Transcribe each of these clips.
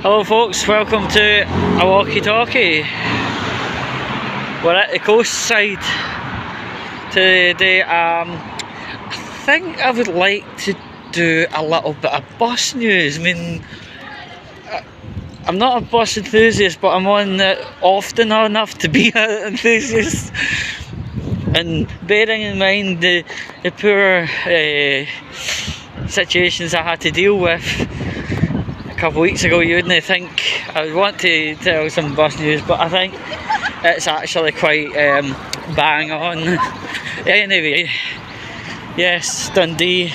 Hello folks, welcome to a Walkie talkie. We're at the coast side today. I think I would like to do a little bit of bus news. I mean, I'm not a bus enthusiast, but I'm on it often enough to be an enthusiast. And bearing in mind the poor situations I had to deal with a couple of weeks ago, you wouldn't think I would want to tell some bus news, but I think it's actually quite bang on. Anyway, yes, Dundee,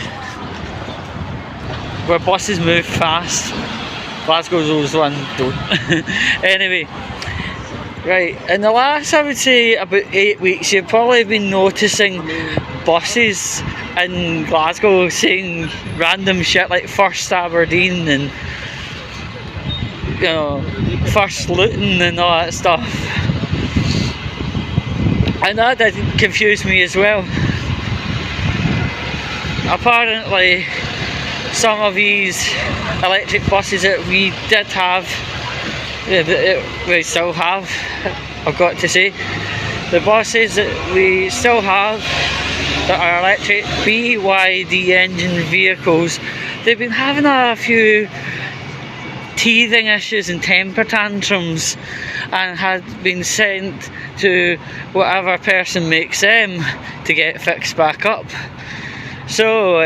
where buses move fast. Glasgow's always one don't. Anyway, right, in the last, I would say, about 8 weeks, you've probably been noticing buses in Glasgow saying random shit like First Aberdeen and, you know, First Luton and all that stuff. And that did confuse me as well. Apparently, some of these electric buses that we did have, we still have, I've got to say, the buses that we still have that are electric BYD engine vehicles, they've been having a few teething issues and temper tantrums and had been sent to whatever person makes them to get fixed back up. So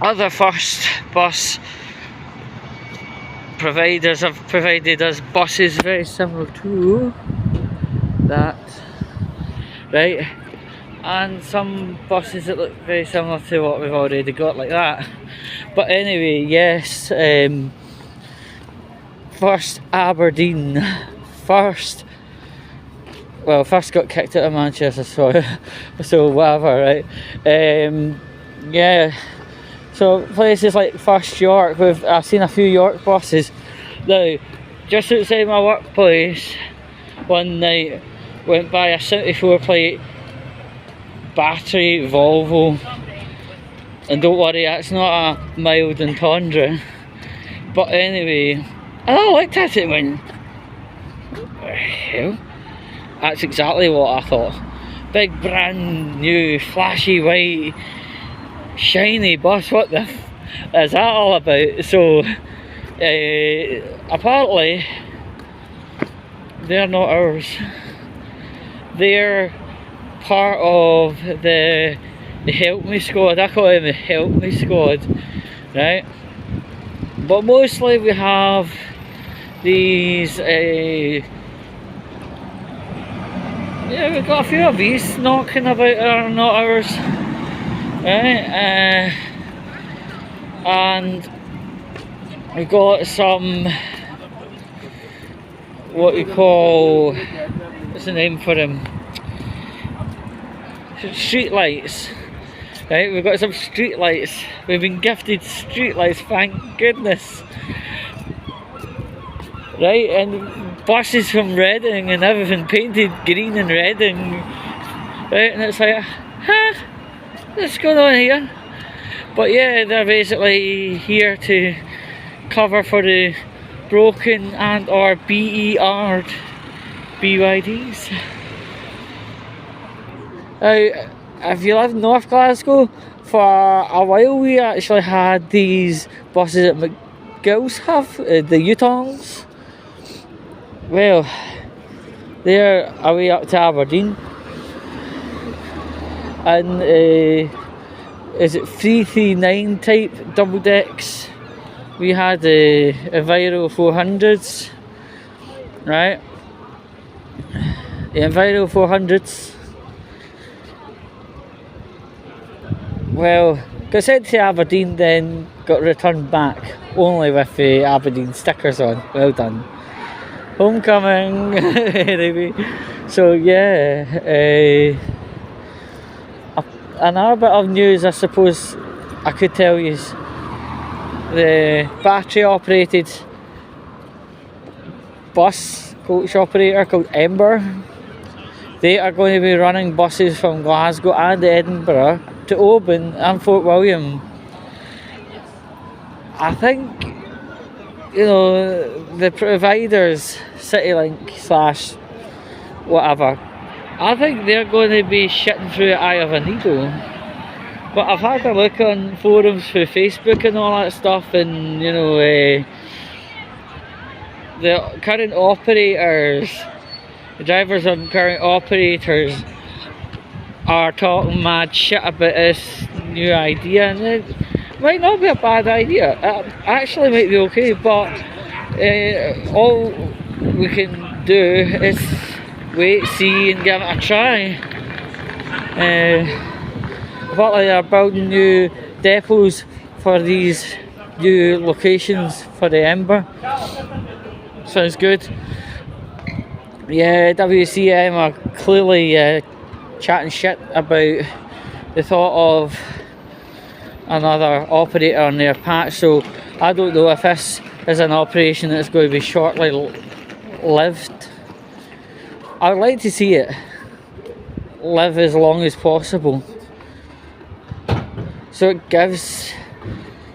other first bus providers have provided us buses very similar to that, right, and some buses that look very similar to what we've already got like that. But anyway, yes, First Aberdeen, first got kicked out of Manchester, so whatever, right? Yeah, so places like First York, I've seen a few York buses. Now, just outside my workplace, one night went by a 74 plate battery Volvo, and don't worry, that's not a mild and Tundra. But anyway, and I looked at it and went, hell, that's exactly what I thought. Big brand new flashy white shiny bus, what the is that all about? So apparently they're not ours, they're part of the Help Me Squad. I call them the Help Me Squad, right? But mostly we have these yeah, we've got a few of these knocking about that are not ours, right? And we got some, what we call, what's the name for them? Street lights, right? We've got some street lights. We've been gifted street lights, thank goodness. Right, and buses from Reading and everything painted green and red, and right, and it's like, huh, what's going on here? But yeah, they're basically here to cover for the broken and or BER'd BYDs. If you live in North Glasgow, for a while we actually had these buses that McGill's have, the Yutongs. Well, they're away up to Aberdeen, and is it 339 type double decks? We had the Enviro 400s, right? The Enviro 400s. Well, got sent to Aberdeen, then got returned back, only with the Aberdeen stickers on. Well done. Homecoming. Anyway, so yeah, another bit of news I suppose I could tell you is the battery operated bus coach operator called Ember. They are going to be running buses from Glasgow and Edinburgh to Oban and Fort William. I think you know, the providers, CityLink slash whatever, I think they're going to be shitting through the eye of a needle. But I've had a look on forums for Facebook and all that stuff, and you know, the current operators, the drivers of current operators are talking mad shit about this new idea, and it might not be a bad idea. It actually might be okay, but all we can do is wait, see, and give it a try. Apparently they're building new depots for these new locations for the Ember. Sounds good. Yeah, WCM are clearly chatting shit about the thought of another operator on their patch, so I don't know if this is an operation that's going to be shortly lived. I would like to see it live as long as possible, so it gives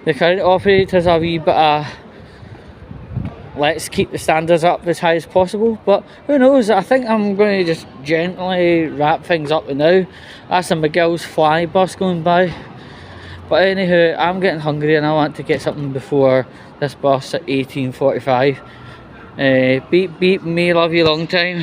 the current operators a wee bit of let's keep the standards up as high as possible. But who knows, I think I'm going to just gently wrap things up now. That's a McGill's fly bus going by. But anywho, I'm getting hungry and I want to get something before this bus at 18:45. Beep beep me, love you long time.